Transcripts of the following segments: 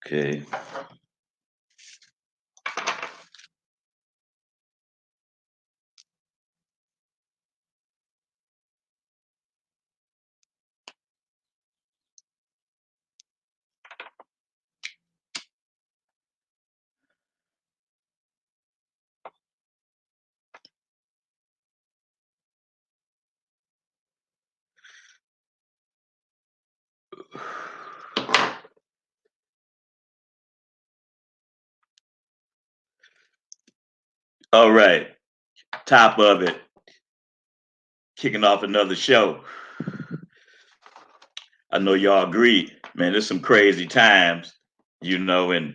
Okay. All right. Top of it. Kicking off another show. I know y'all agree, man. There's some crazy times, and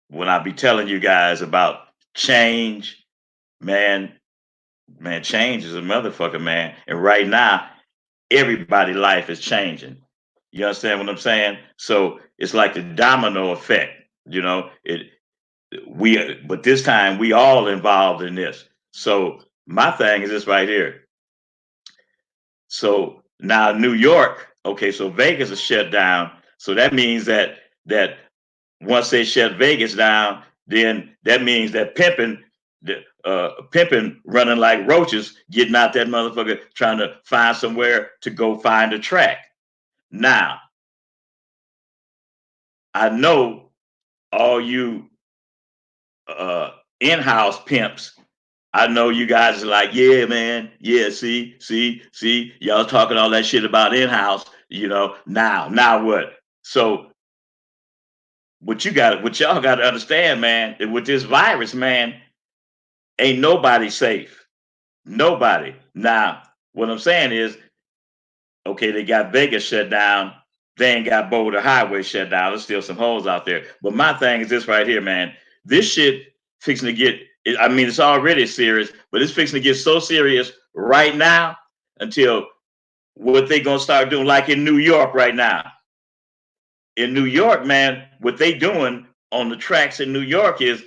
when I be telling you guys about change, man, change is a motherfucker, man. And right now, everybody's life is changing. You understand what I'm saying? So it's like the domino effect. It but this time we all involved in this. So my thing is this right here. So now New York, okay, so Vegas is shut down. So that means that once they shut Vegas down, then that means that pimping running like roaches, getting out that motherfucker, trying to find somewhere to go find a track. Now, I know all you uh, in-house pimps. I know you guys are like, yeah, man, yeah, see, y'all talking all that shit about in-house, now what? So what y'all got to understand, man, with this virus, man, ain't nobody safe. Nobody. Now, what I'm saying is, okay, they got Vegas shut down. They ain't got Boulder Highway shut down. There's still some holes out there. But my thing is this right here, man. This shit fixing to get, I mean, it's already serious, but it's fixing to get so serious right now until what they going to start doing, like in New York right now. In New York, man, what they doing on the tracks in New York is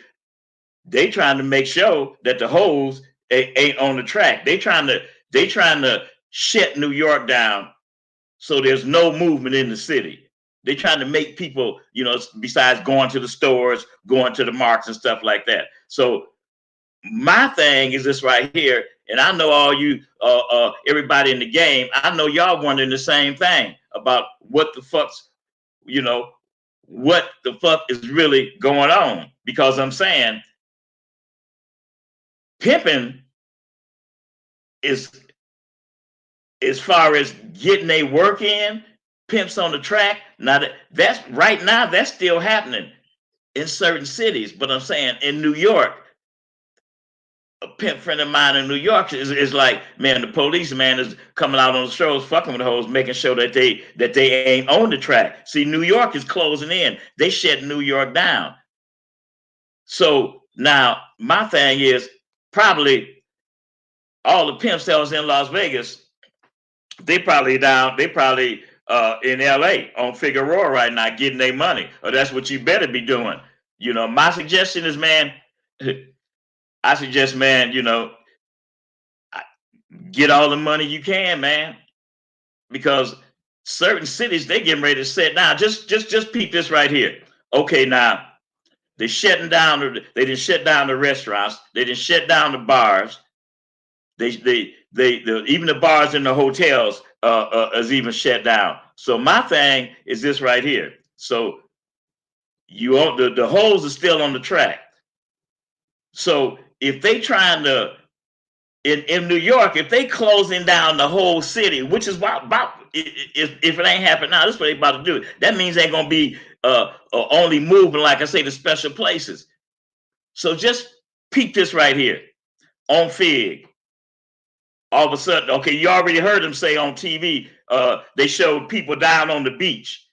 they trying to make sure that the holes ain't on the track. They trying to shut New York down so there's no movement in the city. They're trying to make people, besides going to the stores, going to the markets and stuff like that. So my thing is this right here, and I know all you, everybody in the game, I know y'all wondering the same thing about you know, what the fuck is really going on. Because I'm saying pimping is, as far as getting a work in, pimps on the track. Now that's right now, that's still happening in certain cities. But I'm saying in New York, a pimp friend of mine in New York is like, man, the police man is coming out on the shows, fucking with the hoes, making sure that they ain't on the track. See, New York is closing in. They shut New York down. So now my thing is probably all the pimp sales in Las Vegas, they probably in LA on Figueroa right now getting their money. Or that's what you better be doing. My suggestion is, man, I suggest, man, get all the money you can, man, because certain cities they getting ready to set down. Just peep this right here. Okay, now they shutting down. They didn't shut down the restaurants. They didn't shut down the bars. Even the bars in the hotels is even shut down. So my thing is this right here. So the holes are still on the track. So if they trying to in New York, if they closing down the whole city, which is about if it ain't happened now, this is what they about to do. That means they're gonna be only moving, like I say, to special places. So just peep this right here on Fig. All of a sudden, okay, you already heard them say on TV, they showed people down on the beach,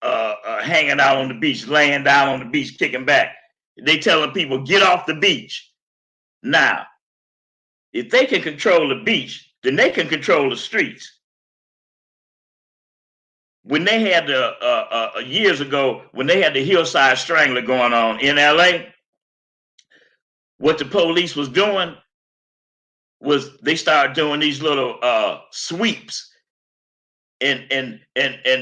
hanging out on the beach, laying down on the beach, kicking back. They telling people, get off the beach. Now, if they can control the beach, then they can control the streets. When they had years ago, when they had the Hillside Strangler going on in LA, what the police was doing was they started doing these little sweeps. and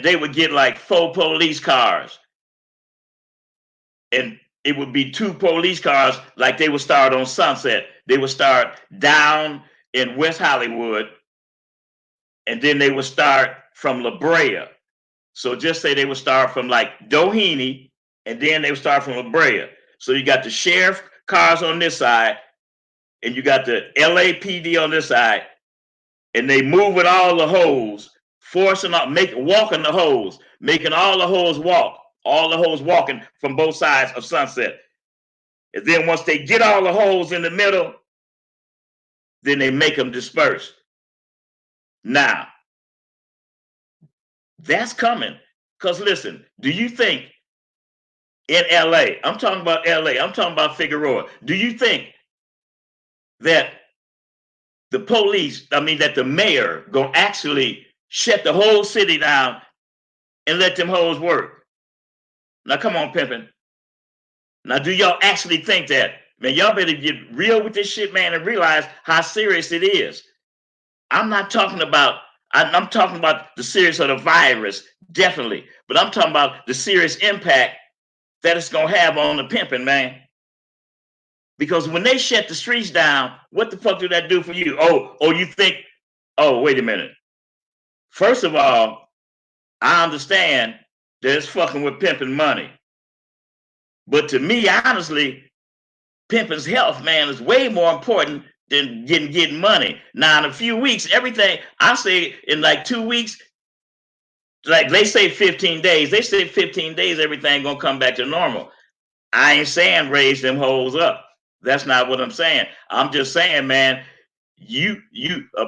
they would get like 4 police cars, and it would be 2 police cars. Like they would start on Sunset, they would start down in West Hollywood, and then they would start from La Brea. So just say they would start from like Doheny, and then they would start from La Brea. So you got the sheriff cars on this side, and you got the LAPD on this side, and they moving all the hoes, forcing up, walking the hoes, making all the hoes walk, all the hoes walking from both sides of Sunset. And then once they get all the hoes in the middle, then they make them disperse. Now, that's coming. Because listen, do you think in LA, I'm talking about LA, I'm talking about Figueroa, do you think that the police, that the mayor gonna actually shut the whole city down and let them hoes work? Now come on, pimping. Now do y'all actually think that? Man, y'all better get real with this shit, man, and realize how serious it is. I'm not talking about, I'm talking about the serious of the virus, definitely. But I'm talking about the serious impact that it's gonna have on the pimping, man. Because when they shut the streets down, what the fuck do that do for you? Oh, you think, oh, wait a minute. First of all, I understand that it's fucking with pimping money. But to me, honestly, pimping's health, man, is way more important than getting money. Now, in a few weeks, everything, I say in like 2 weeks, like they say 15 days, everything gonna come back to normal. I ain't saying raise them hoes up. That's not what I'm saying. I'm just saying, man, you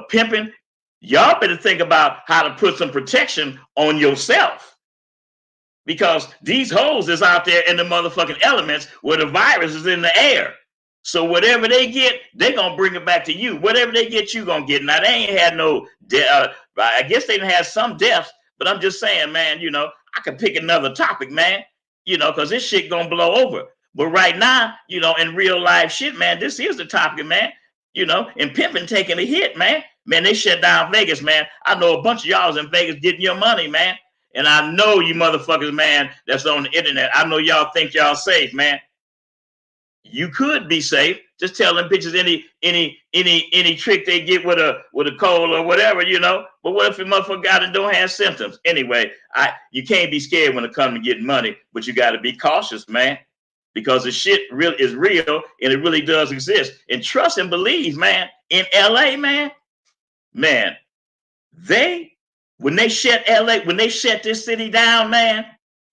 pimping, y'all better think about how to put some protection on yourself. Because these hoes is out there in the motherfucking elements where the virus is in the air. So whatever they get, they gonna bring it back to you. Whatever they get, you gonna get. Now they ain't had no, I guess they done had some deaths, but I'm just saying, man, I could pick another topic, man, because this shit gonna blow over. But right now, in real life shit, man, this is the topic, man. And pimping taking a hit, man. Man, they shut down Vegas, man. I know a bunch of y'all in Vegas getting your money, man. And I know you motherfuckers, man, that's on the internet. I know y'all think y'all safe, man. You could be safe. Just tell them bitches any trick they get with a cold or whatever, But what if a motherfucker got and don't have symptoms? Anyway, you can't be scared when it comes to getting money, but you got to be cautious, man, because the shit is real and it really does exist. And trust and believe, man. In LA, man, when they shut LA, when they shut this city down, man,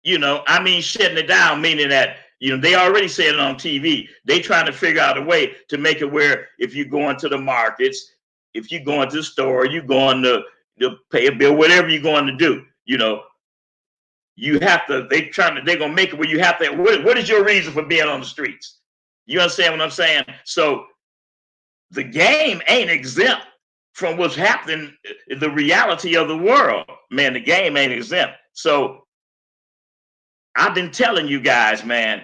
shutting it down, meaning that, they already said it on TV. They trying to figure out a way to make it where if you go into the markets, if you go into the store, you going to pay a bill, whatever you're going to do, you have to, they're going to make it where you have to, what is your reason for being on the streets? You understand what I'm saying? So the game ain't exempt from what's happening, the reality of the world. Man, the game ain't exempt. So I've been telling you guys, man,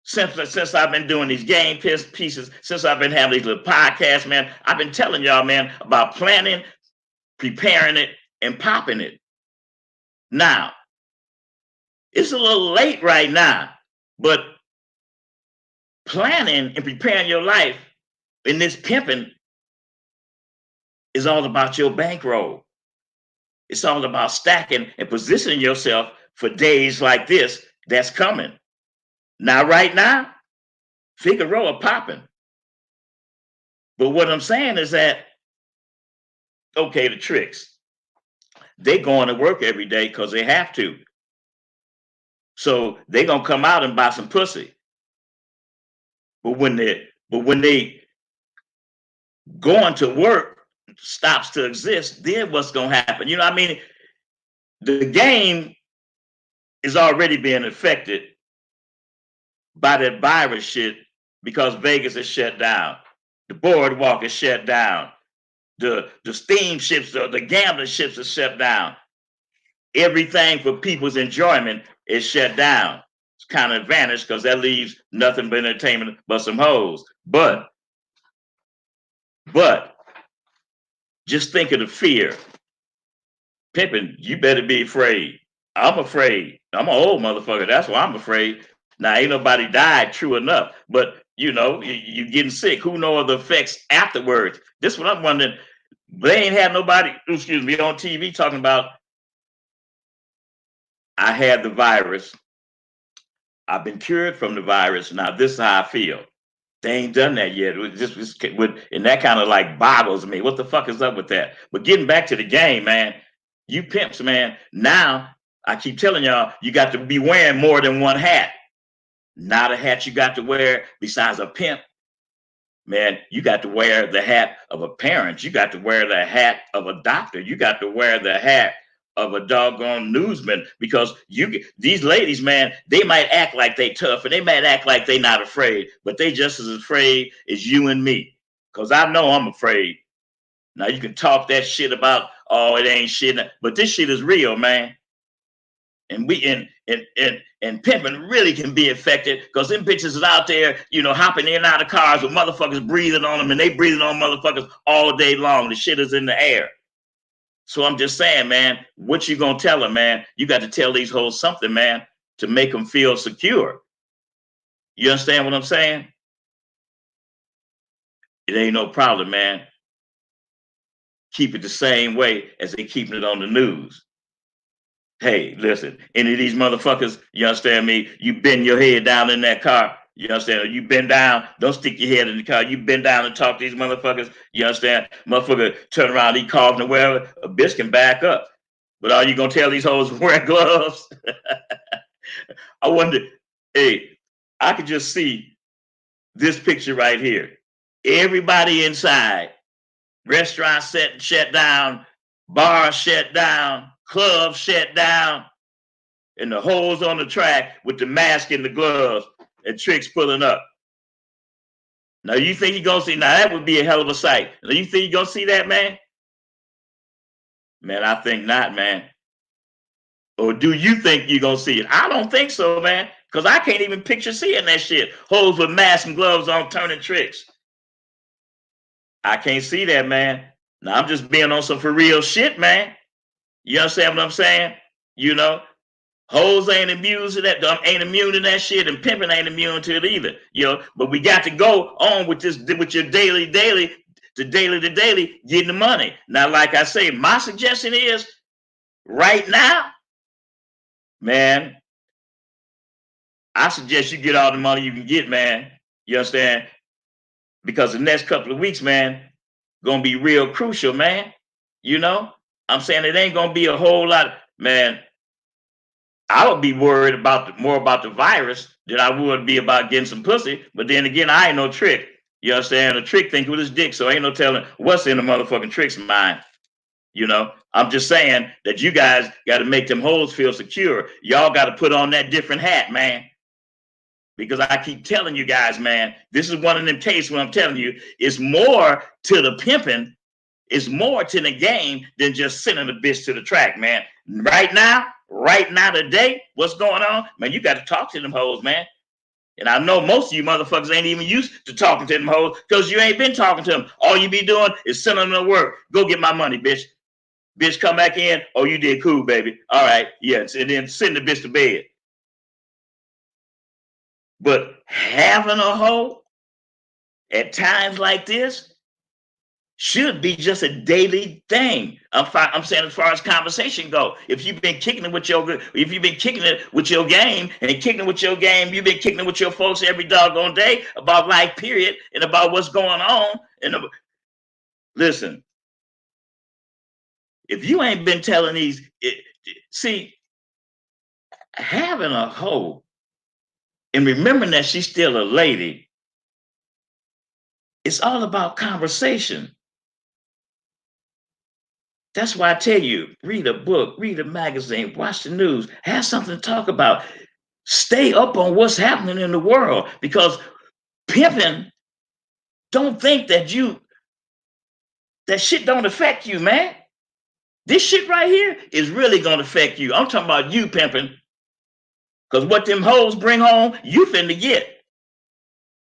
since I've been doing these game pieces, since I've been having these little podcasts, man, I've been telling y'all, man, about planning, preparing it, and popping it. Now, it's a little late right now, but planning and preparing your life in this pimping is all about your bankroll. It's all about stacking and positioning yourself for days like this that's coming. Now, right now, Figueroa popping. But what I'm saying is that, okay, the tricks, they going to work every day because they have to. So they gonna come out and buy some pussy. But when they going to work stops to exist, then what's gonna happen? You know what I mean? The game is already being affected by that virus shit because Vegas is shut down. The boardwalk is shut down. The steamships, the gambling ships are shut down. Everything for people's enjoyment is shut down. It's kind of advantage because that leaves nothing but entertainment but some hoes. But just think of the fear Pimping, you better be afraid. I'm afraid. I'm an old motherfucker. That's why I'm afraid. Now, ain't nobody died, true enough. But, you getting sick. Who know the effects afterwards? This is what I'm wondering. They ain't had nobody, excuse me, on TV talking about, I had the virus. I've been cured from the virus. Now, this is how I feel. They ain't done that yet. And that kind of like boggles me. What the fuck is up with that? But getting back to the game, man, you pimps, man. Now I keep telling y'all, you got to be wearing more than one hat. Not a hat you got to wear besides a pimp. Man, you got to wear the hat of a parent. You got to wear the hat of a doctor. You got to wear the hat of a doggone newsman, because these ladies, man, they might act like they tough and they might act like they not afraid, but they just as afraid as you and me. Because I know I'm afraid. Now you can talk that shit about, oh, it ain't shit, but this shit is real, man. And pimping really can be affected, because them bitches is out there, hopping in and out of cars with motherfuckers breathing on them, and they breathing on motherfuckers all day long. The shit is in the air. So I'm just saying, man, what you gonna tell them, man? You got to tell these hoes something, man, to make them feel secure. You understand what I'm saying? It ain't no problem, man. Keep it the same way as they keeping it on the news. Hey, listen, any of these motherfuckers, you understand me? You bend your head down in that car. You understand? You bend down, don't stick your head in the car. You bend down and talk to these motherfuckers. You understand? Motherfucker turn around, he coughing or whatever. A bitch can back up. But are you gonna tell these hoes to wear gloves? I wonder, hey, I could just see this picture right here. Everybody inside, restaurants shut down, bars shut down, clubs shut down, and the hoes on the track with the mask and the gloves and Tricks pulling up. Now you think you're gonna see? Now that would be a hell of a sight. Now you think you're gonna see that, man? Man, I think not, man. Or do you think you're gonna see it? I don't think so, man. Because I can't even picture seeing that shit. Hoes with masks and gloves on turning tricks. I can't see that, man. Now I'm just being on some for real shit, man. You understand what I'm saying? Hoes ain't immune to that. Ain't immune to that shit, and pimping ain't immune to it either. But we got to go on with this, with your daily, getting the money. Now, like I say, my suggestion is right now, man, I suggest you get all the money you can get, man. You understand? Because the next couple of weeks, man, gonna be real crucial, man. I'm saying it ain't gonna be a whole lot, man. I would be worried more about the virus than I would be about getting some pussy. But then again, I ain't no trick. You understand? A trick think with his dick, so ain't no telling what's in the motherfucking trick's mind. I'm just saying that you guys got to make them hoes feel secure. Y'all got to put on that different hat, man. Because I keep telling you guys, man, this is one of them cases where I'm telling you, it's more to the pimping, it's more to the game than just sending a bitch to the track, man. Right now, today, what's going on? Man, you got to talk to them hoes, man. And I know most of you motherfuckers ain't even used to talking to them hoes because you ain't been talking to them. All you be doing is sending them to work. Go get my money, bitch. Bitch, come back in. Oh, you did cool, baby. All right, yes. And then send the bitch to bed. But having a hoe at times like this should be just a daily thing. I'm saying as far as conversation go. If you've been kicking it with your game and kicking it with your game, you've been kicking it with your folks every doggone day about life, period, and about what's going on. Listen, if you ain't been telling see, having a hoe and remembering that she's still a lady, it's all about conversation. That's why I tell you, read a book, read a magazine, watch the news, have something to talk about. Stay up on what's happening in the world, because pimping, don't think that shit don't affect you, man. This shit right here is really going to affect you. I'm talking about you pimping, because what them hoes bring home, you finna get.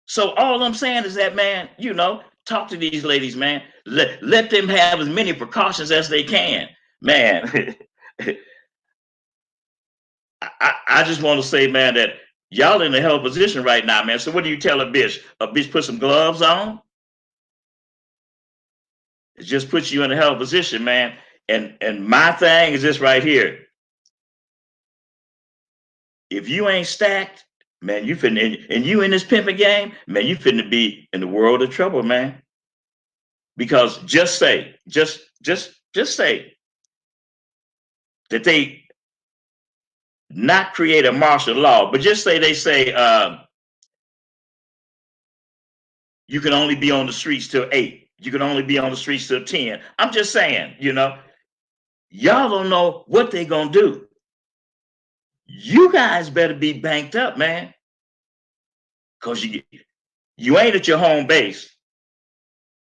So all I'm saying is that, man, talk to these ladies, man. Let them have as many precautions as they can. Man, I just want to say, man, that y'all in a hell of a position right now, man. So what do you tell a bitch? A bitch put some gloves on? It just puts you in a hell of a position, man. And my thing is this right here. If you ain't stacked, man, you finna and you in this pimping game, man, you finna be in the world of trouble, man. Because just say that they not create a martial law, but just say they say you can only be on the streets till 8. You can only be on the streets till 10. I'm just saying, y'all don't know what they gonna do. You guys better be banked up, man, because you ain't at your home base.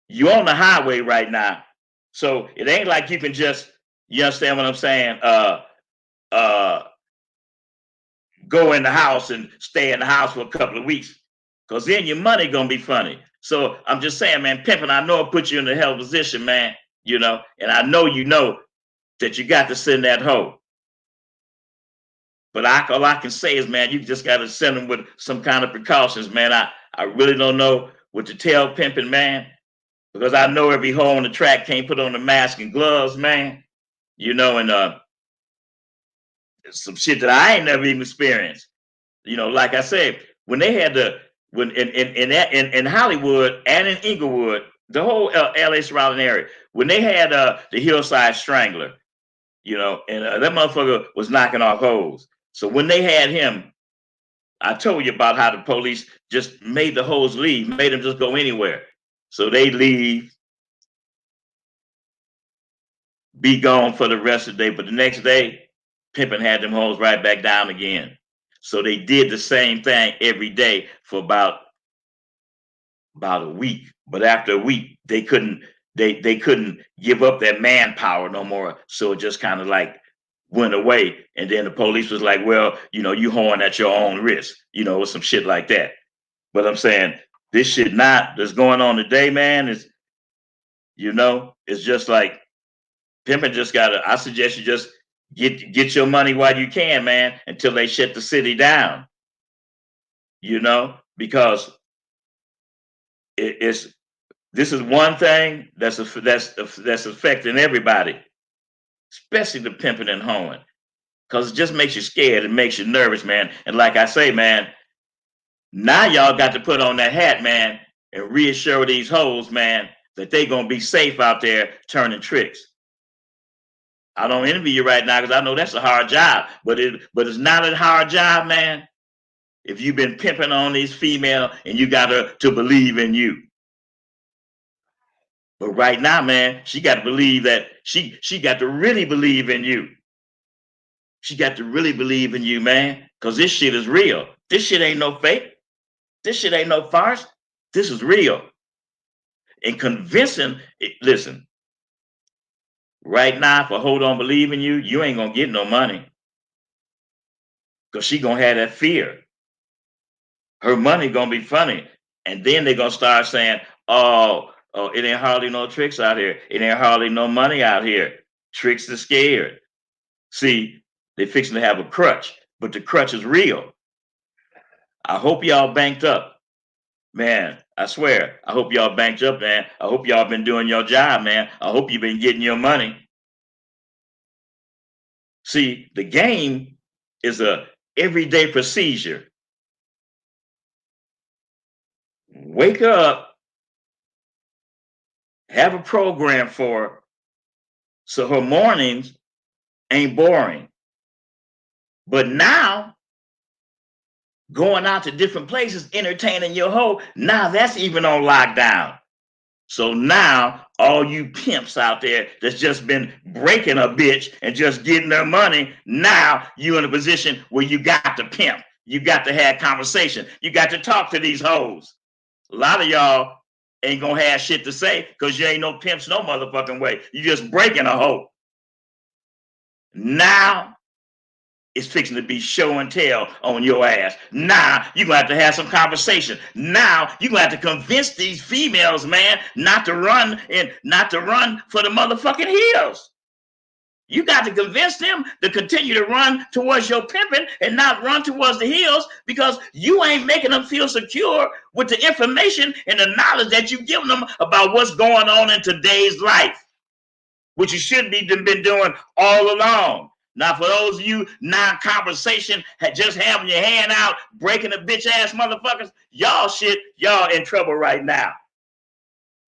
You on the highway right now, so it ain't like you can just, you understand what I'm saying? Uh, go in the house and stay in the house for a couple of weeks, because then your money gonna be funny. So I'm just saying, man, pimping. I know it puts you in a hell of a position, man. And I know that you got to send that hoe. But all I can say is, man, you just got to send them with some kind of precautions, man. I really don't know what to tell pimping, man, because I know every hoe on the track can't put on the mask and gloves, man. And some shit that I ain't never even experienced. Like I said, when they had when in Hollywood and in Inglewood, the whole LA surrounding area, when they had the Hillside Strangler, and that motherfucker was knocking off hoes. So when they had him, I told you about how the police just made the hoes leave, made them just go anywhere. So they leave, be gone for the rest of the day. But the next day, Pimpin' had them hoes right back down again. So they did the same thing every day for about a week. But after a week, they couldn't give up their manpower no more. So it just kind of like went away. And then the police was like, well, you hoeing at your own risk, or some shit like that. But I'm saying this shit that's going on today, man, it's just like pimping I suggest you just get your money while you can, man, until they shut the city down. Because this is one thing that's affecting everybody, especially the pimping and hoeing, because it just makes you scared. It makes you nervous, man. And like I say, man, now y'all got to put on that hat, man, and reassure these hoes, man, that they gonna be safe out there turning tricks. I don't envy you right now because I know that's a hard job, but it's not a hard job, man. If you've been pimping on these female and you got her to believe in you. But right now, man, she got to believe that she got to really believe in you. She got to really believe in you, man, because this shit is real. This shit ain't no fake. This shit ain't no farce. This is real. And convincing, listen, right now, if a hoe don't believe in you, you ain't gonna get no money. Because she gonna have that fear. Her money gonna be funny. And then they gonna start saying, oh, it ain't hardly no tricks out here. It ain't hardly no money out here. Tricks are scared. See, they fixing to have a crutch, but the crutch is real. I hope y'all banked up. Man, I swear, I hope y'all banked up, man. I hope y'all been doing your job, man. I hope you've been getting your money. See, the game is a everyday procedure. Wake up, have a program for her, so her mornings ain't boring. But now, going out to different places, entertaining your hoe, now that's even on lockdown. So now, all you pimps out there that's just been breaking a bitch and just getting their money, now you in a position where you got to pimp. You got to have conversation. You got to talk to these hoes. A lot of y'all ain't gonna have shit to say because you ain't no pimps no motherfucking way. You just breaking a hoe. Now it's fixing to be show and tell on your ass. Now you're gonna have to have some conversation. Now you're gonna have to convince these females, man, not to run for the motherfucking hills. You got to convince them to continue to run towards your pimping and not run towards the hills, because you ain't making them feel secure with the information and the knowledge that you've given them about what's going on in today's life, which you should be been doing all along. Now, for those of you non-conversation, just having your hand out, breaking the bitch ass motherfuckers, y'all in trouble right now.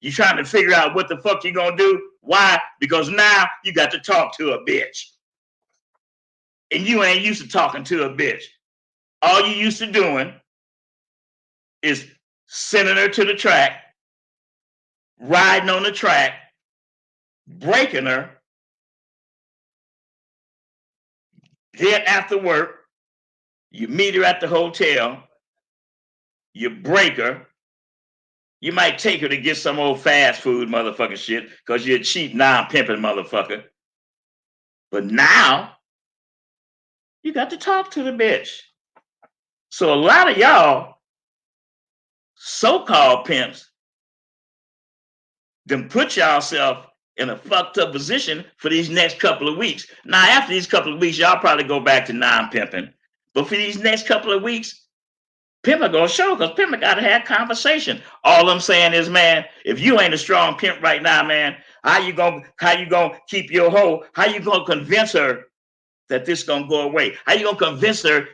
You trying to figure out what the fuck you gonna do? Why? Because now you got to talk to a bitch. And you ain't used to talking to a bitch. All you used to doing is sending her to the track, riding on the track, breaking her, then after work, you meet her at the hotel, you break her. You might take her to get some old fast food motherfucker shit because you're a cheap non-pimping motherfucker. But now you got to talk to the bitch. So a lot of y'all so-called pimps then put yourself in a fucked up position for these next couple of weeks. Now, after these couple of weeks, y'all probably go back to non-pimping. But for these next couple of weeks, pimp gonna show, because pimp got to have conversation. All I'm saying is, man, if you ain't a strong pimp right now, man, how you gonna keep your hoe? How you gonna convince her that this gonna go away? How you gonna convince her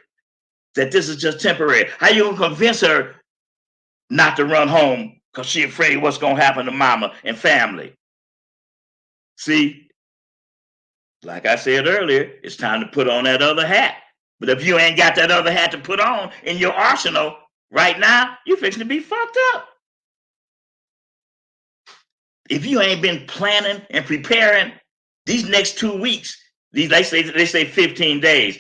that this is just temporary? How you gonna convince her not to run home because she afraid what's gonna happen to mama and family? See, like I said earlier, it's time to put on that other hat. But if you ain't got that other hat to put on in your arsenal right now, you fixing to be fucked up. If you ain't been planning and preparing these next 2 weeks, they say 15 days.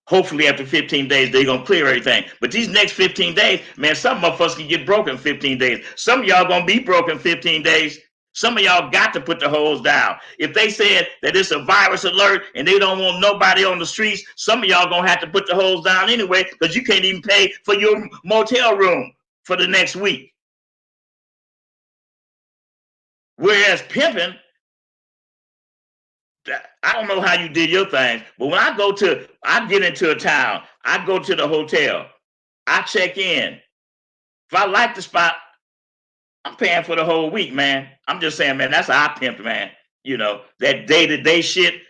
Hopefully after 15 days, they're going to clear everything. But these next 15 days, man, some of us can get broke in 15 days. Some of y'all going to be broke in 15 days. Some of y'all got to put the hose down. If they said that it's a virus alert and they don't want nobody on the streets, some of y'all going to have to put the hose down anyway, because you can't even pay for your motel room for the next week. Whereas pimping, I don't know how you did your things, but when I get into a town, I go to the hotel, I check in. If I like the spot, I'm paying for the whole week, man. I'm just saying, man, that's how I pimp, man. You know, that day-to-day shit.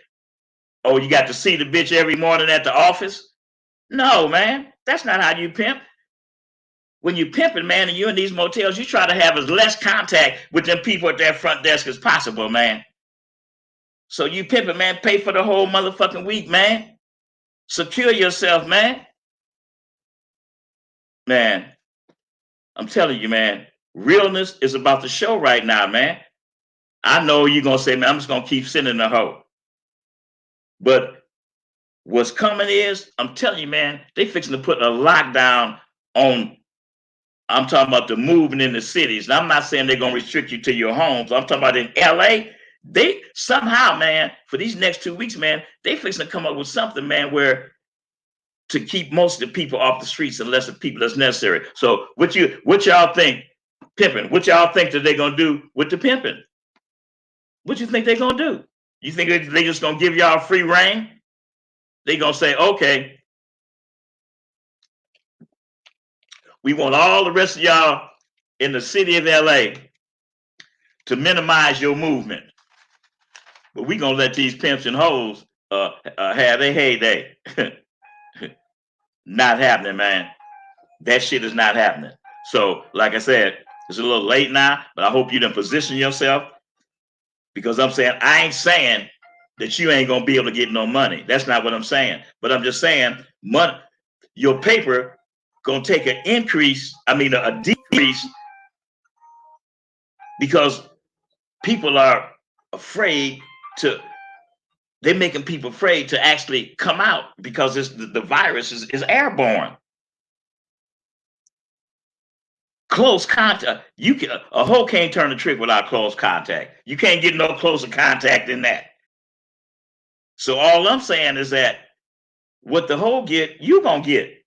Oh, you got to see the bitch every morning at the office? No, man, that's not how you pimp. When you pimping, man, and you're in these motels, you try to have as less contact with them people at their front desk as possible, man. So you pimping, man, pay for the whole motherfucking week, man. Secure yourself, man. Man, I'm telling you, man, realness is about to show right now, man. I know you're going to say, man, I'm just going to keep sending the hoe. But what's coming is, I'm telling you, man, they fixing to put a lockdown on. I'm talking about the moving in the cities. And I'm not saying they're going to restrict you to your homes. I'm talking about in LA. They somehow, man, for these next 2 weeks, man, they fixing to come up with something, man, where to keep most of the people off the streets unless the people that's necessary. So what y'all think, pimping? What y'all think that they're gonna do with the pimping? What you think they're gonna do? You think they just gonna give y'all free reign? They gonna say, okay, we want all the rest of y'all in the city of LA to minimize your movement, but we gonna let these pimps and hoes have their heyday. Not happening, man. That shit is not happening. So, like I said, it's a little late now, but I hope you done position yourself, because I'm saying, I ain't saying that you ain't gonna be able to get no money. That's not what I'm saying. But I'm just saying, money, your paper gonna take an increase, a decrease, because people are afraid to. They're making people afraid to actually come out because the virus is airborne. Close contact. A hoe can't turn the trick without close contact. You can't get no closer contact than that. So all I'm saying is that what the hoe get, you gonna get,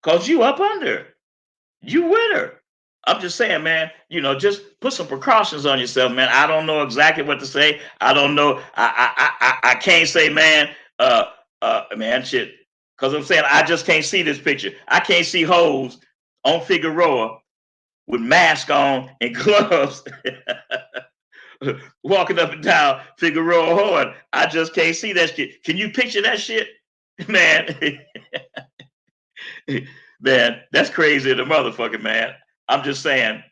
cause you up under, you with her. I'm just saying, man, just put some precautions on yourself, man. I don't know exactly what to say. I don't know. I can't say, man, man, shit. Because I'm saying I just can't see this picture. I can't see hoes on Figueroa with mask on and gloves walking up and down Figueroa Horn. I just can't see that shit. Can you picture that shit? Man, man, that's crazy the motherfucker, man. I'm just saying,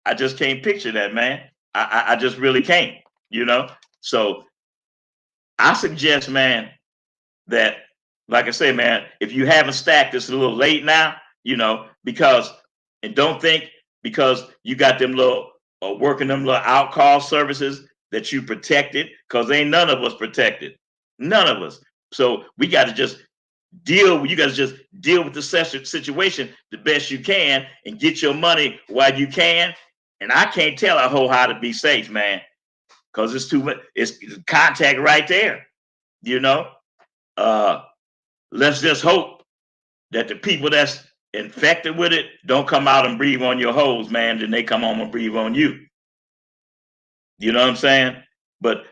I just can't picture that, man. I just really can't, you know? So I suggest, man, that, like I say, man, if you haven't stacked, it's a little late now, because, and don't think because you got them little, working them little out call services that you protected, because ain't none of us protected. None of us. So we got to just you got to just deal with the situation the best you can and get your money while you can. And I can't tell a hoe how to be safe, man, because it's too much. It's contact right there, you know. Uh, let's just hope that the people that's infected with it don't come out and breathe on your hoes, man. Then they come home and breathe on you. You know what I'm saying? But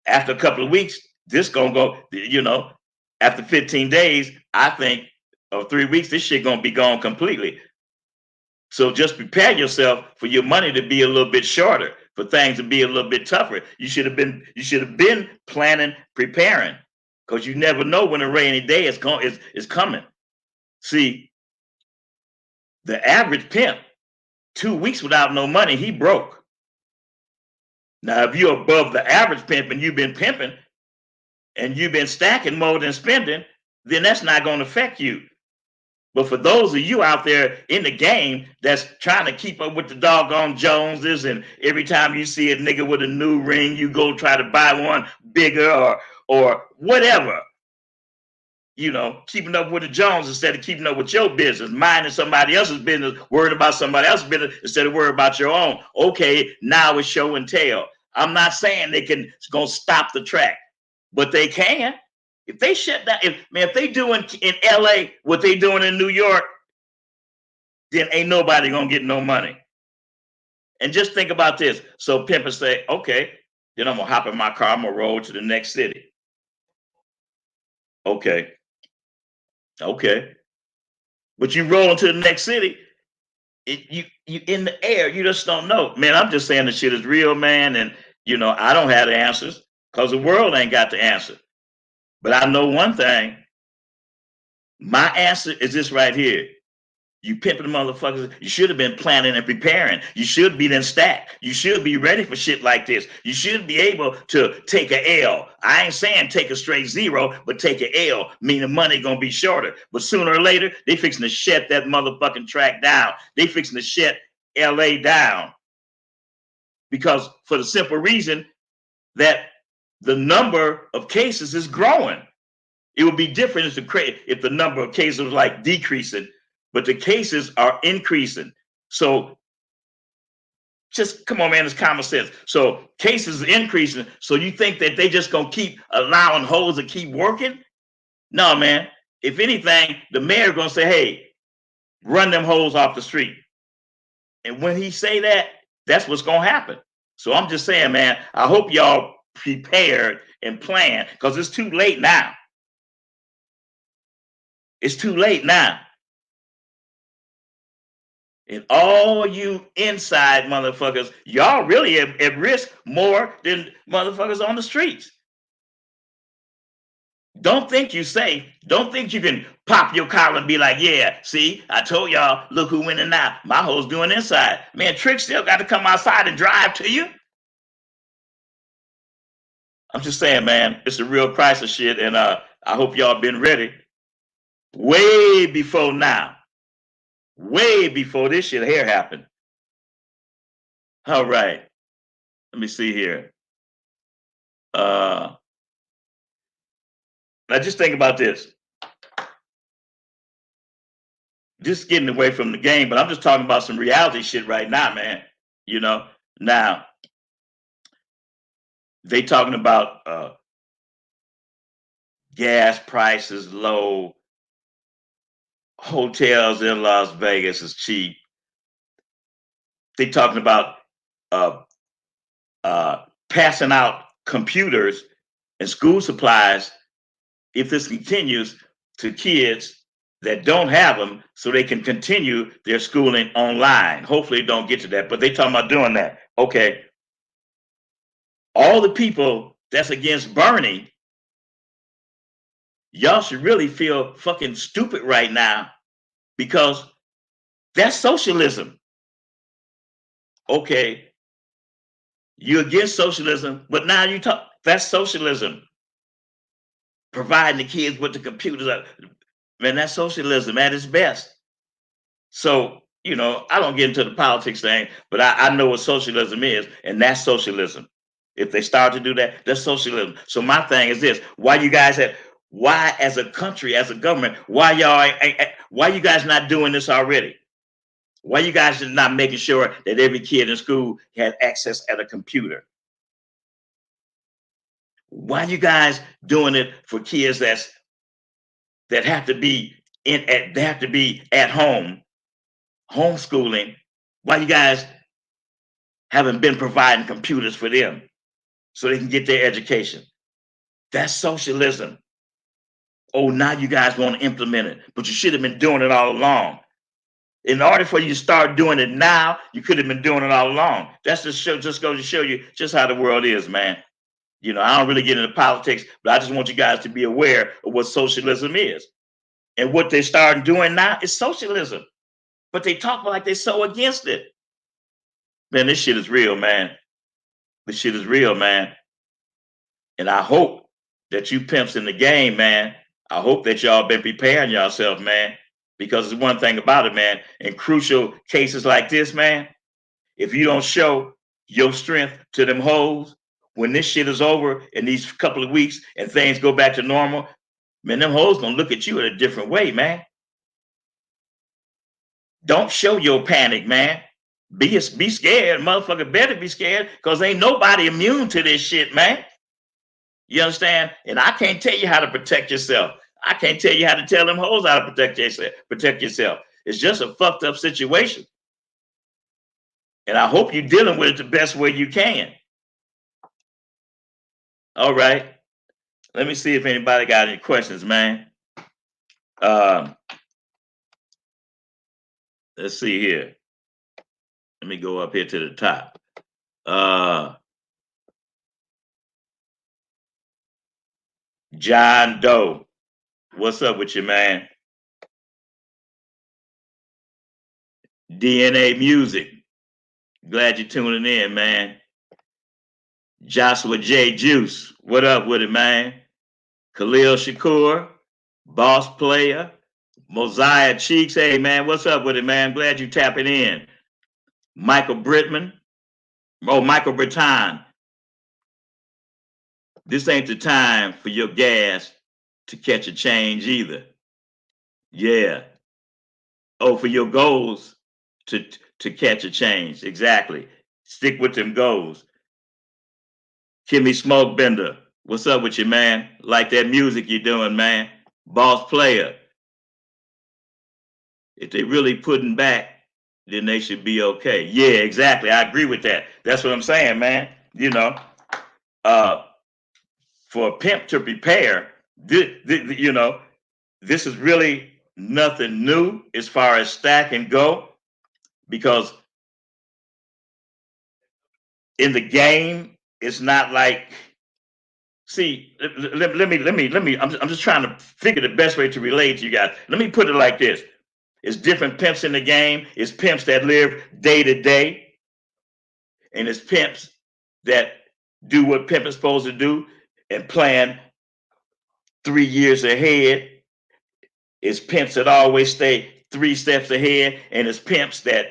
after a couple of weeks, this gonna go. After 15 days, I think, or 3 weeks, this shit gonna be gone completely. So just prepare yourself for your money to be a little bit shorter, for things to be a little bit tougher. You should have been planning, preparing, because you never know when a rainy day is coming. See, the average pimp, 2 weeks without no money, he broke. Now, if you're above the average pimp and you've been pimping and you've been stacking more than spending, then that's not going to affect you. But for those of you out there in the game that's trying to keep up with the doggone Joneses, and every time you see a nigga with a new ring, you go try to buy one bigger or whatever. Keeping up with the Jones instead of keeping up with your business, minding somebody else's business, worried about somebody else's business instead of worried about your own. Okay, now it's show and tell. I'm not saying they can go stop the track, but they can. If they shut down, if they doing in LA what they doing in New York, then ain't nobody gonna get no money. And just think about this. So pimpers say, okay, then I'm gonna hop in my car, I'm gonna roll to the next city. Okay. Okay. But you roll into the next city, you in the air, you just don't know. Man, I'm just saying the shit is real, man. And I don't have the answers because the world ain't got the answer. But I know one thing. My answer is this right here. You pimping the motherfuckers. You should have been planning and preparing. You should be then stacked. You should be ready for shit like this. You should be able to take a L. I ain't saying take a straight zero, but take a L, meaning money gonna be shorter. But sooner or later, they fixing to shut that motherfucking track down. They fixing to shut LA down. Because for the simple reason that the number of cases is growing. It would be different if the number of cases was like decreasing, but the cases are increasing. So just come on, man, it's common sense. So cases are increasing. So you think that they just gonna keep allowing hoes to keep working? No, man. If anything, the mayor gonna say, hey, run them hoes off the street. And when he say that, that's what's gonna happen. So I'm just saying, man, I hope y'all prepared and planned, because it's too late now. It's too late now. And all you inside motherfuckers, y'all really at risk more than motherfuckers on the streets. Don't think you safe. Don't think you can pop your collar and be like, yeah, see, I told y'all, look who went in now. My hoe's doing inside. Man, Trick still got to come outside and drive to you. I'm just saying, man, it's a real crisis shit. And I hope y'all been ready way before now. Way before this shit here happened. All right. Let me see here. Now just think about this. Just getting away from the game, but I'm just talking about some reality shit right now, man. Now they talking about gas prices low, hotels in Las Vegas is cheap. They talking about uh, passing out computers and school supplies if this continues to kids that don't have them so they can continue their schooling online. Hopefully, don't get to that, but they talking about doing that. Okay, all the people that's against Bernie, y'all should really feel fucking stupid right now because that's socialism. Okay, you're against socialism, but now you talk, that's socialism. Providing the kids with the computers. Man, that's socialism at its best. So, I don't get into the politics thing, but I know what socialism is, and that's socialism. If they start to do that, that's socialism. So my thing is this: why as a country, as a government, why you guys not doing this already? Why you guys not making sure that every kid in school had access at a computer? Why you guys doing it for kids that have to be they have to be at home, homeschooling? Why you guys haven't been providing computers for them so they can get their education? That's socialism. Oh, now you guys want to implement it, but you should have been doing it all along. In order for you to start doing it now, you could have been doing it all along. That's just goes to show you just how the world is, man. I don't really get into politics, but I just want you guys to be aware of what socialism is. And what they're starting doing now is socialism. But they talk like they're so against it. Man, this shit is real, man. This shit is real, man. And I hope that you pimps in the game, man. I hope that y'all been preparing yourself, man. Because there's one thing about it, man. In crucial cases like this, man, if you don't show your strength to them hoes, when this shit is over in these couple of weeks and things go back to normal, man, them hoes gonna look at you in a different way, man. Don't show your panic, man. Be scared, motherfucker. Better be scared, because ain't nobody immune to this shit, man. You understand? And I can't tell you how to protect yourself. I can't tell you how to tell them hoes how to protect yourself. Protect yourself. It's just a fucked up situation. And I hope you're dealing with it the best way you can. All right. Let me see if anybody got any questions, man. Let's see here. Let me go up here to the top. John Doe. What's up with you, man? DNA Music. Glad you're tuning in, man. Joshua J. Juice. What up with it, man? Khalil Shakur. Boss Player. Mosiah Cheeks. Hey, man, what's up with it, man? Glad you tapping in. Michael Britman. Oh, Michael Breton. This ain't the time for your gas to catch a change either. Yeah. Oh, for your goals to catch a change. Exactly. Stick with them goals. Kimmy Smokebender. What's up with you, man? Like that music you're doing, man. Boss Player. If they really putting back, then they should be okay. Yeah, exactly. I agree with that. That's what I'm saying, man. For a pimp to prepare, this is really nothing new as far as stack and go, because in the game, it's not like, see, let me, I'm just trying to figure the best way to relate to you guys. Let me put it like this. It's different pimps in the game. It's pimps that live day to day, and it's pimps that do what pimp is supposed to do and plan 3 years ahead. It's pimps that always stay 3 steps ahead, and it's pimps that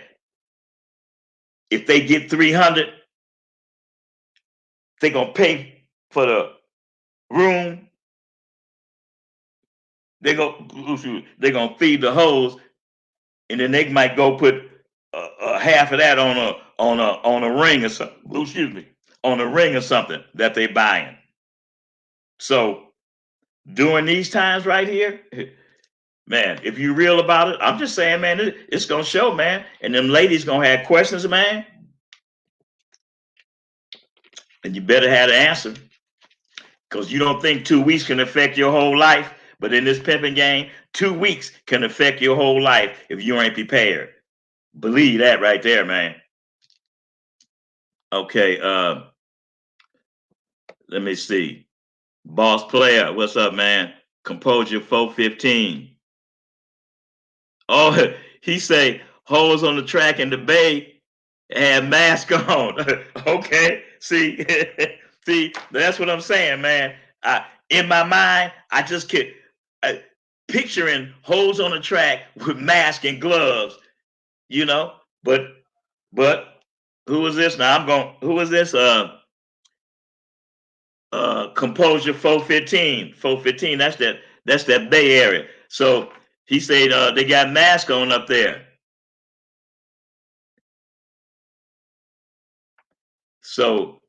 if they get 300, they're gonna pay for the room. They're gonna feed the hoes, and then they might go put half of that on a ring or something. Excuse me, on a ring or something that they buying. So during these times right here, Man, if you real about it, I'm just saying, man, it's gonna show, man. And them ladies gonna have questions, man. And you better have the answer. Because you don't think 2 weeks can affect your whole life. But in this pimping game, 2 weeks can affect your whole life if you ain't prepared. Believe that right there, man. Okay, let me see. Boss player, what's up, man? Composure 415. Oh, he say holes on the track in the bay and mask on. Okay, see, see, that's what I'm saying, man. In my mind, I just keep picturing holes on the track with mask and gloves, you know. But who is this now? I'm going. Who is this? Composure 415. 415. That's that Bay Area. So he said they got mask on up there. So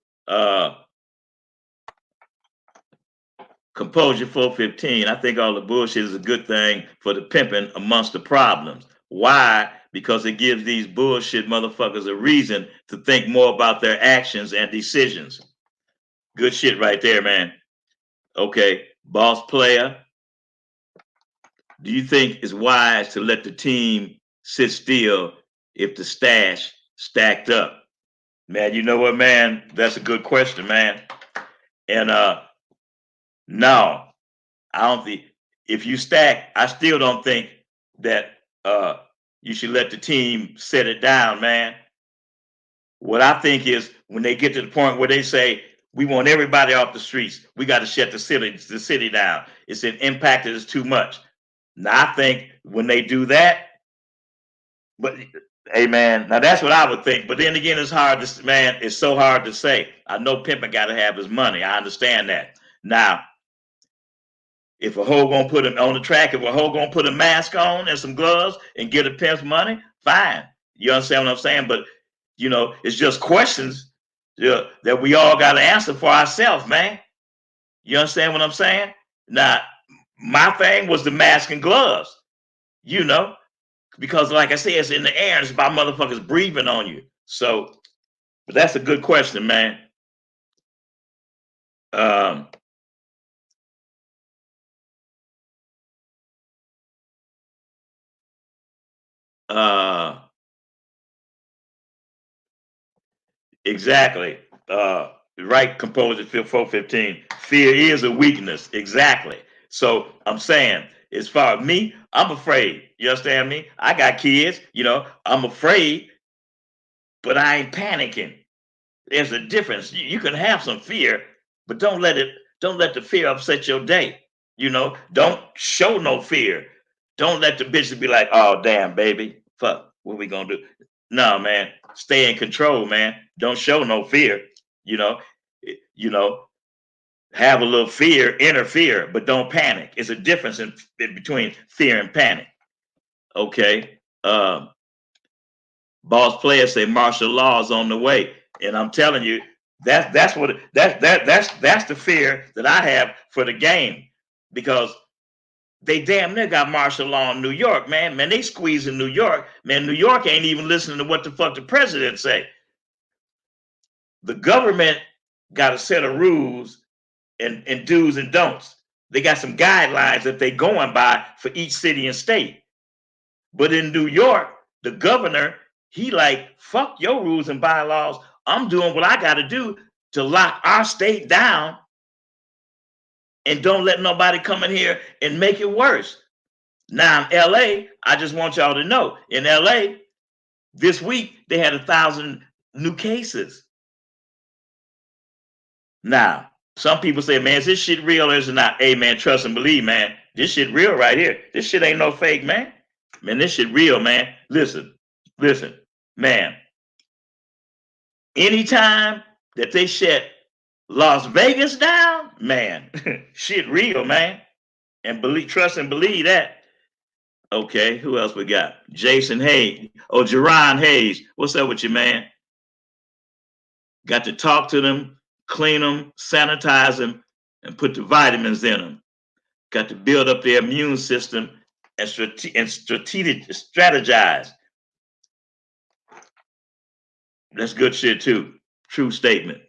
Composure 415. I think all the bullshit is a good thing for the pimping amongst the problems. Why? Because it gives these bullshit motherfuckers a reason to think more about their actions and decisions. Good shit right there, man. Okay, boss player. Do you think it's wise to let the team sit still if the stash stacked up? Man, you know what, man? That's a good question, man. And no, I don't think if you stack, I still don't think that you should let the team set it down, man. What I think is when they get to the point where they say we want everybody off the streets, we got to shut the city down. It's an impact that is too much. Now I think when they do that, but hey man, now that's what I would think. But then again, it's hard to man, it's so hard to say. I know Pimpin got to have his money. I understand that. Now, if a hoe gonna put him on the track, if a hoe gonna put a mask on and some gloves and get a pimp's money, fine. You understand what I'm saying? But you know, it's just questions that we all got to answer for ourselves, man. You understand what I'm saying? Now, my thing was the mask and gloves, you know, because like I said, it's in the air and it's about motherfuckers breathing on you. So, but that's a good question, man. Um, uh, exactly. Right, composer 415. Fear is a weakness. Exactly. So I'm saying, as far as me, I'm afraid. You understand me? I got kids, you know, I'm afraid, but I ain't panicking. There's a difference. You can have some fear, but don't let the fear upset your day. You know, don't show no fear. Don't let the bitches be like, oh damn, baby, fuck, what we gonna do? No, man, stay in control, man. Don't show no fear. You know, you know, have a little fear, inner fear, but don't panic. It's a difference in between fear and panic. Okay. Boss players say martial law is on the way, and I'm telling you, that's the fear that I have for the game, because they damn near got martial law in New York, man. Man, they squeeze in New York, man. New York ain't even listening to what the fuck the president say. The government got a set of rules and do's and don'ts. They got some guidelines that they going by for each city and state. But in New York, the governor, he like, fuck your rules and bylaws. I'm doing what I got to do to lock our state down and don't let nobody come in here and make it worse. Now in LA, I just want y'all to know, in LA, this week they had 1,000 new cases. Now, some people say, man, is this shit real or is it not? Hey, man, trust and believe, man. This shit real right here. This shit ain't no fake, man. Man, this shit real, man. Listen, man. Anytime that they shut Las Vegas down, man, shit real, man. And trust and believe that. Okay, who else we got? Jason Hayes. Oh, Jerron Hayes. What's up with you, man? Got to talk to them, clean them, sanitize them, and put the vitamins in them. Got to build up their immune system and strategize. That's good shit too. True statement.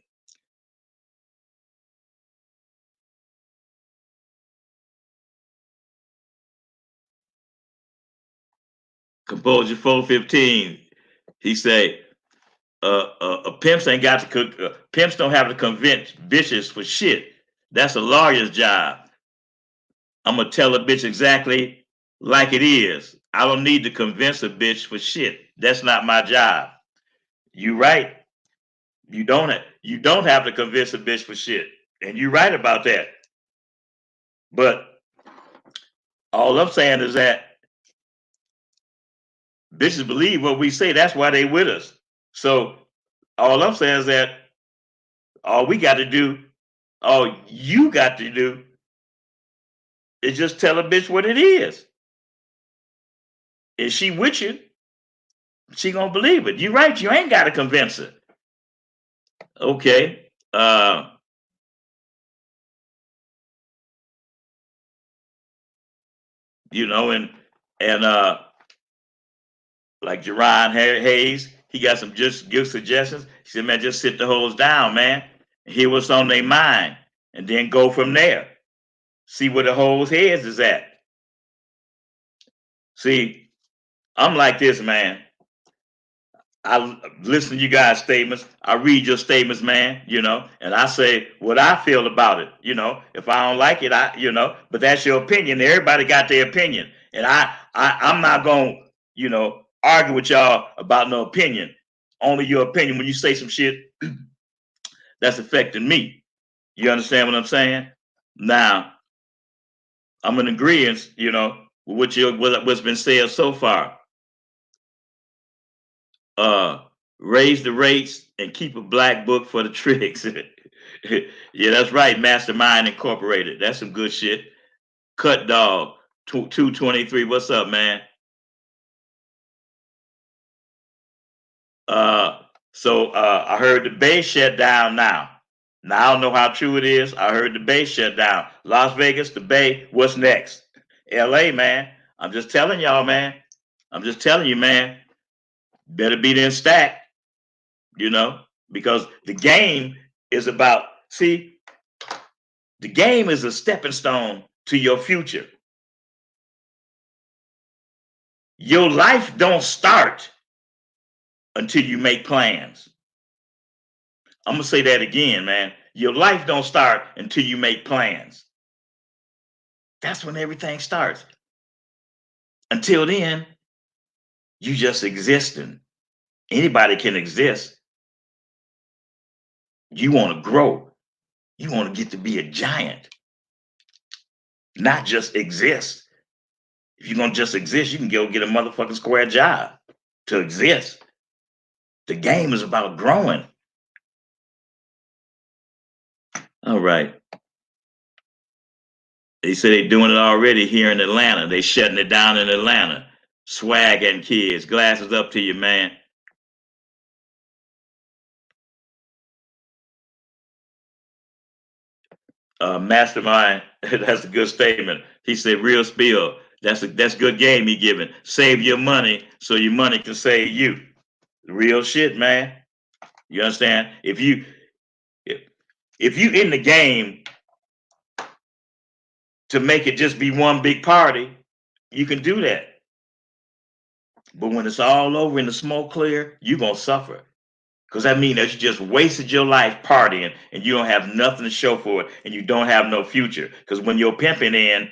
Composer 415. He say, pimps ain't got to. Pimps don't have to convince bitches for shit. That's a lawyer's job. I'm gonna tell a bitch exactly like it is. I don't need to convince a bitch for shit. That's not my job. You right. You don't have to convince a bitch for shit. And you're right about that. But all I'm saying is that bitches believe what we say. That's why they with us. So all I'm saying is that all we got to do, all you got to do is just tell a bitch what it is. If she with you, she gonna believe it. You right, you ain't gotta convince her. Okay. You know, and like Jerron Hayes, he got some just good suggestions. He said, man, just sit the hoes down, man. Hear what's on their mind, and then go from there. See where the hoes' heads is at. See, I'm like this, man. I listen to you guys' statements. I read your statements, man, and I say what I feel about it. If I don't like it, but that's your opinion. Everybody got their opinion. And I'm not gonna, argue with y'all about no opinion. Only your opinion when you say some shit that's affecting me. You understand what I'm saying? Now, I'm in agreement, with what's been said so far. Raise the rates and keep a black book for the tricks. Yeah, that's right. Mastermind Incorporated. That's some good shit. Cut Dog 223. What's up, man? So I heard the Bay shut down now. Now I don't know how true it is. I heard the Bay shut down. Las Vegas, the Bay. What's next? LA, man. I'm just telling y'all, man. I'm just telling you, man. Better be there stacked, because the game is about, see, the game is a stepping stone to your future. Your life don't start until you make plans. I'm gonna say that again, man. Your life don't start until you make plans. That's when everything starts. Until then, you just existing. Anybody can exist. You want to grow. You want to get to be a giant, not just exist. If you're gonna just exist, you can go get a motherfucking square job to exist. The game is about growing. All right. They say they're doing it already here in Atlanta. They shutting it down in Atlanta. Swag and kids. Glasses up to you, man. Mastermind, that's a good statement. He said, real spill. That's good game he giving. Save your money so your money can save you. Real shit, man. You understand? If you in the game to make it just be one big party, you can do that. But when it's all over and the smoke clear, you're gonna suffer. Because that means that you just wasted your life partying and you don't have nothing to show for it and you don't have no future. Because when you're pimping in,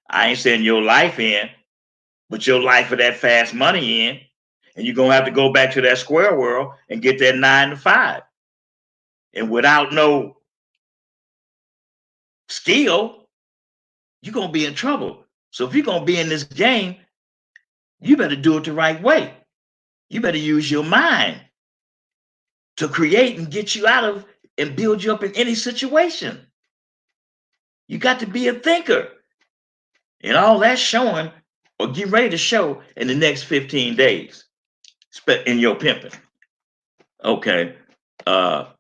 I ain't saying your life in, but your life of that fast money in, and you're gonna have to go back to that square world and get that 9 to 5. And without no skill, you're gonna be in trouble. So if you're gonna be in this game, you better do it the right way. You better use your mind to create and get you out of and build you up in any situation. You got to be a thinker. And all that's showing or get ready to show in the next 15 days in your pimping. Okay. Knockout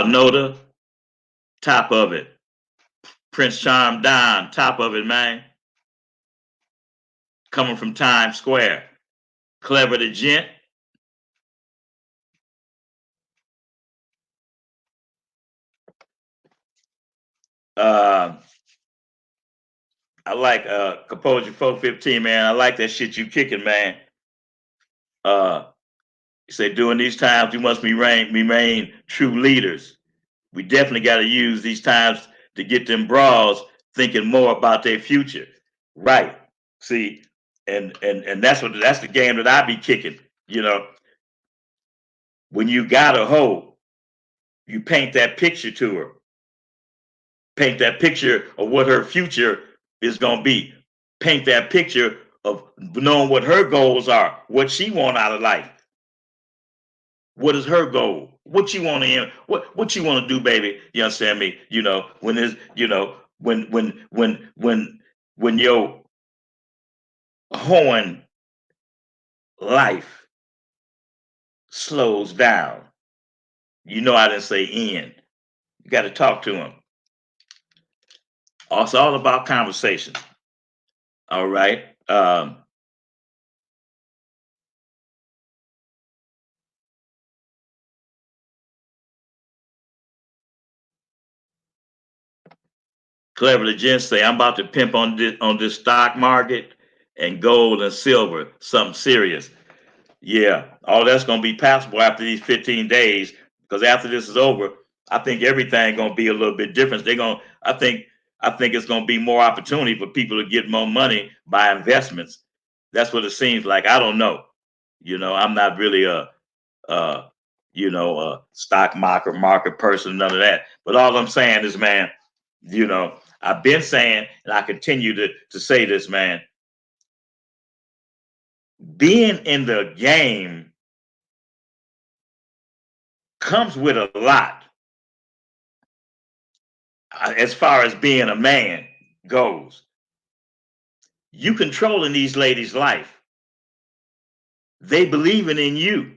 Noda, top of it. Prince Charm Don, top of it, man. Coming from Times Square. Clever the Gent. Uh, I like Composure 415, man. I like that shit you kicking, man. Uh, you say during these times we must remain true leaders. We definitely got to use these times to get them bras thinking more about their future. Right. See, and that's the game that I be kicking. You know, when you got a hoe, you paint that picture to her. Paint that picture of what her future is gonna be. Paint that picture of knowing what her goals are, what she want out of life. What is her goal? What you want to what you want to do, baby? You understand me? You know, when there's when your hoeing life slows down. You know I didn't say end. You got to talk to him. It's all about conversation. All right. Clever the Gent say, I'm about to pimp on this stock market and gold and silver, something serious. Yeah, all that's gonna be passable after these 15 days, because after this is over, I think everything gonna be a little bit different. I think it's gonna be more opportunity for people to get more money by investments. That's what it seems like. I don't know. You know, I'm not really a a stock market person, none of that. But all I'm saying is, man, I've been saying, and I continue to say this, man, being in the game comes with a lot as far as being a man goes. You controlling these ladies' life. They believing in you.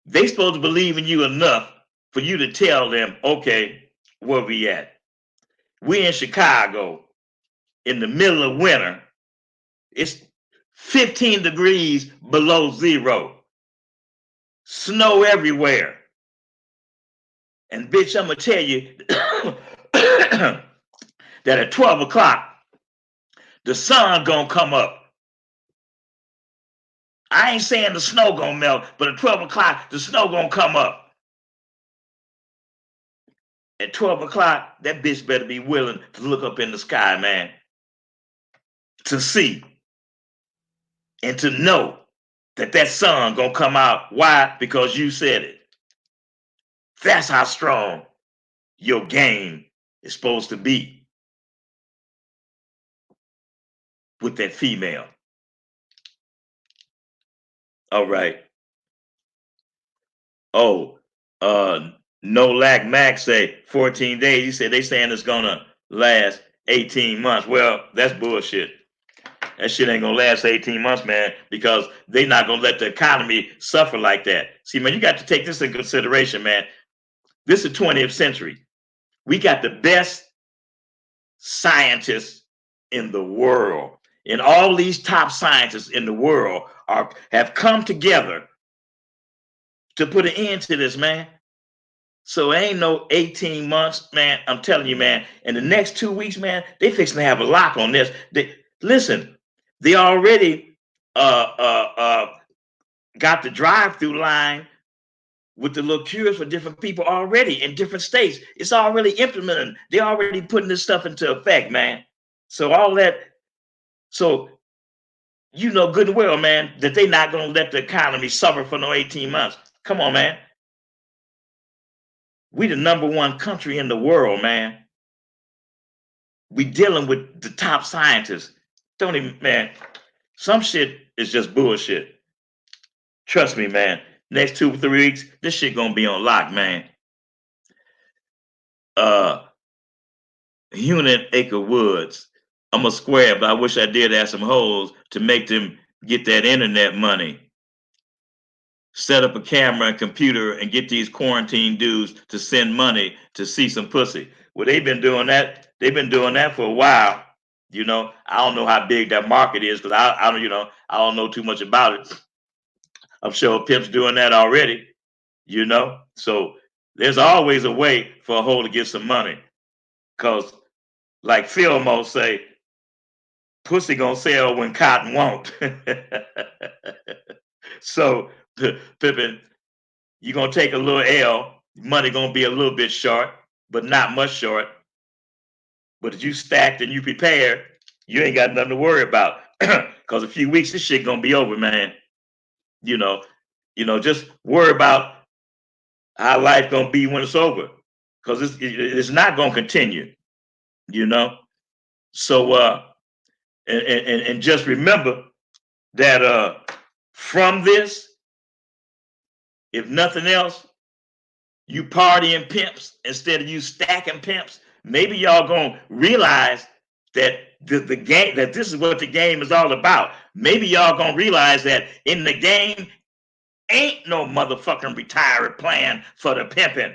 They supposed to believe in you enough for you to tell them, okay, where we at? We in Chicago in the middle of winter. It's 15 degrees below zero. Snow everywhere. And bitch, I'm gonna tell you that at 12 o'clock, the sun gonna come up. I ain't saying the snow gonna melt, but at 12 o'clock, the snow gonna come up. At 12 o'clock, that bitch better be willing to look up in the sky, man, to see and to know that sun gonna come out. Why? Because you said it. That's how strong your game is supposed to be with that female. All right. Oh, no lack max say 14 days. He said they saying it's gonna last 18 months. Well, that's bullshit. That shit ain't gonna last 18 months, man, because they not gonna let the economy suffer like that. See, man, you got to take this in consideration, man. This is the 20th century. We got the best scientists in the world. And all these top scientists in the world have come together to put an end to this, man. So it ain't no 18 months, man. I'm telling you, man. In the next 2 weeks, man, they fixing to have a lock on this. Listen, they already got the drive-through line with the little cures for different people already in different states. It's already implemented. They're already putting this stuff into effect, man. So all that, so you know good and well, man, that they're not gonna let the economy suffer for no 18 months. Come on, man. We the number one country in the world, man. We dealing with the top scientists. Don't even, man. Some shit is just bullshit. Trust me, man. Next 2 or 3 weeks, this shit gonna be on lock, man. Uh, Unit Acre Woods. I'm a square, but I wish I did have some hoes to make them get that internet money. Set up a camera and computer and get these quarantine dudes to send money to see some pussy. Well, they've been doing that. They've been doing that for a while. You know, I don't know how big that market is because I don't, I don't know too much about it. I'm sure Pip's doing that already. So there's always a way for a hoe to get some money. Cause like Phil Mo say, pussy gonna sell when cotton won't. So Pippin, you're gonna take a little L. Money gonna be a little bit short, but not much short. But if you stacked and you prepared, you ain't got nothing to worry about. Cause a few weeks this shit gonna be over, man. You know, just worry about how life gonna be when it's over. Cause it's not gonna continue, you know. So and just remember that from this, if nothing else, you partying pimps instead of you stacking pimps. Maybe y'all gonna realize that the game, that this is what the game is all about. Maybe y'all gonna realize that in the game ain't no motherfucking retirement plan for the pimping.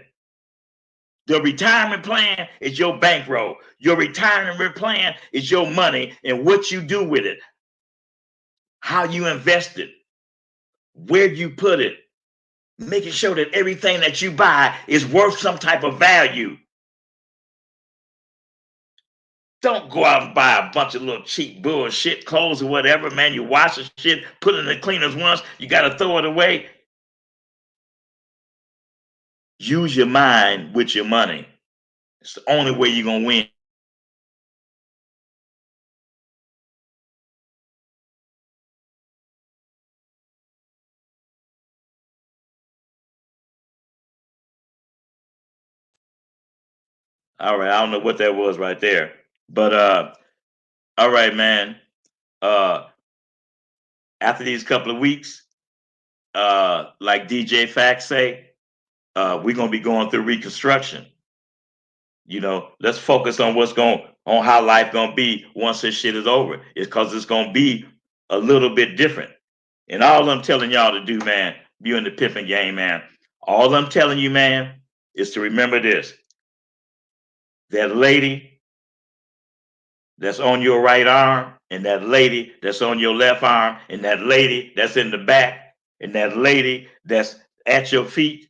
The retirement plan is your bankroll. Your retirement plan is your money and what you do with it, how you invest it, where you put it, making sure that everything that you buy is worth some type of value. Don't go out and buy a bunch of little cheap bullshit clothes or whatever, man. You wash the shit, put it in the cleaners once, you got to throw it away. Use your mind with your money. It's the only way you're going to win. All right, I don't know what that was right there. But all right, man. After these couple of weeks, like DJ Fact say, we're gonna be going through reconstruction. Let's focus on on how life gonna be once this shit is over. It's because it's gonna be a little bit different. And all I'm telling y'all to do, man, you in the pimping game, man. All I'm telling you, man, is to remember this. That lady that's on your right arm, and that lady that's on your left arm, and that lady that's in the back, and that lady that's at your feet.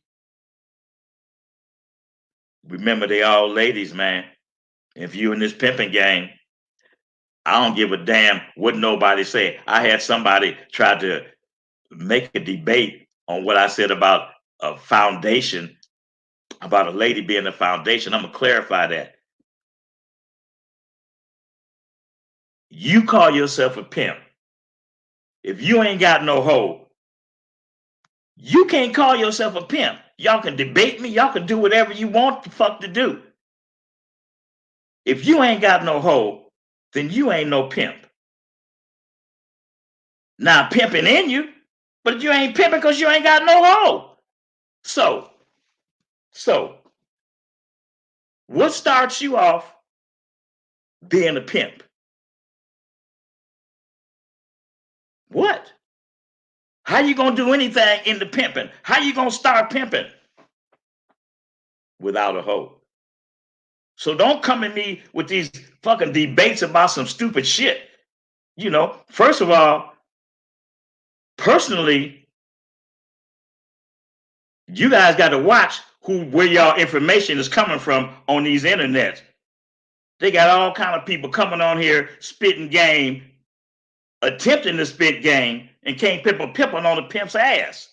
Remember, they all ladies, man. If you in this pimping game, I don't give a damn what nobody say. I had somebody try to make a debate on what I said about a foundation, about a lady being a foundation. I'm gonna clarify that. You call yourself a pimp. If you ain't got no hoe, you can't call yourself a pimp. Y'all can debate me. Y'all can do whatever you want the fuck to do. If you ain't got no hoe, then you ain't no pimp. Now pimping in you, but you ain't pimping because you ain't got no hoe. So what starts you off being a pimp? What? How you gonna do anything in the pimping? How you gonna start pimping without a hoe? So don't come at me with these fucking debates about some stupid shit. First of all, personally, you guys got to watch where y'all information is coming from on these internets. They got all kind of people coming on here spitting game, attempting to spit game, and can't pimping on the pimp's ass.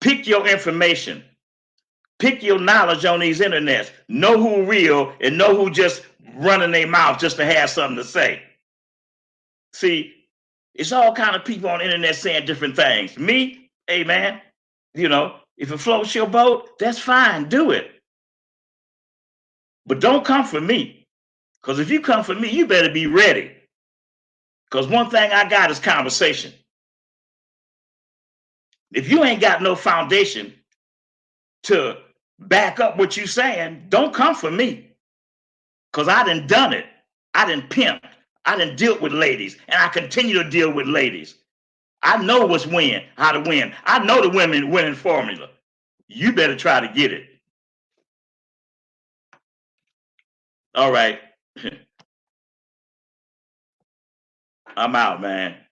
Pick your information. Pick your knowledge on these internets. Know who real and know who just running their mouth just to have something to say. See, it's all kind of people on the internet saying different things. Me, hey man, if it floats your boat, that's fine. Do it. But don't come for me. Because if you come for me, you better be ready. Because one thing I got is conversation. If you ain't got no foundation to back up what you saying, don't come for me. Because I done it. I done pimped. I done dealt with ladies. And I continue to deal with ladies. I know how to win. I know the winning formula. You better try to get it. All right. I'm out, man.